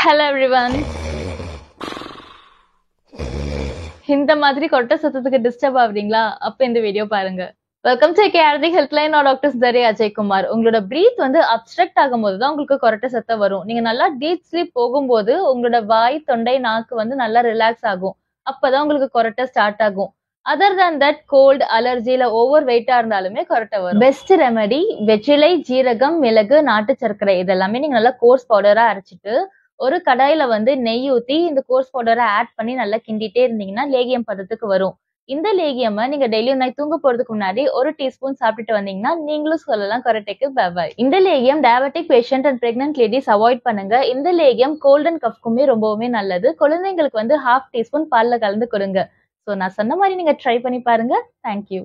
Hello everyone. இந்த மாதிரி கொட்ட சத்தத்துக்கு டிஸ்டர்ப் ஆகுறீங்களா? அப்ப இந்த வீடியோ பாருங்க. Welcome to KRT helpline. நான் டாக்டர் சுந்தரி அஜய்குமார். உங்களோட பிரீத் வந்து அப்ஸ்ட்ரக்ட் ஆகும்போது தான் உங்களுக்கு கொரட்ட சத்தம் வரும். நீங்க நல்லா டீப் ஸ்லீப் போகும்போது உங்களோட வாய், தொண்டை, நாக்கு வந்து நல்லா ரிலாக்ஸ் ஆகும். அப்பதான் உங்களுக்கு கொரட்ட ஸ்டார்ட் ஆகும். Other than that cold, allergy இல்ல ஓவர் வெயிட்டா இருந்தாலுமே கொரட்ட வரும். பெஸ்ட் ரெமெடி வெற்றிலை, ஜீரகம், மிளகு, நாட்டு சர்க்கரை இதெல்லாமே நீங்க நல்லா கோர்ஸ் பவுடரா அரைச்சிட்டு ஒரு கடாயில வந்து நெய் ஊத்தி இந்த கோர்ஸ் பவுடரை ஆட் பண்ணி நல்லா கிண்டிட்டே இருந்தீங்கன்னா லேகியம் பதத்துக்கு வரும். இந்த லேகியமை நீங்க டெய்லியும் நைட் தூங்க போறதுக்கு முன்னாடி ஒரு டீஸ்பூன் சாப்பிட்டுட்டு வந்தீங்கன்னா நீங்களும் சொல்லலாம் கொரட்டைக்கு பாய். இந்த லேகியம் diabetic patient and pregnant ladies avoid பண்ணுங்க. இந்த லேகியம் கோல்ட் அண்ட் கஃப்க்குமே ரொம்பவுமே நல்லது. குழந்தைங்களுக்கு வந்து ½ டீஸ்பூன் பால்ல கலந்து கொடுங்க. ஸோ நான் சொன்ன மாதிரி நீங்க ட்ரை பண்ணி பாருங்க. தேங்க்யூ.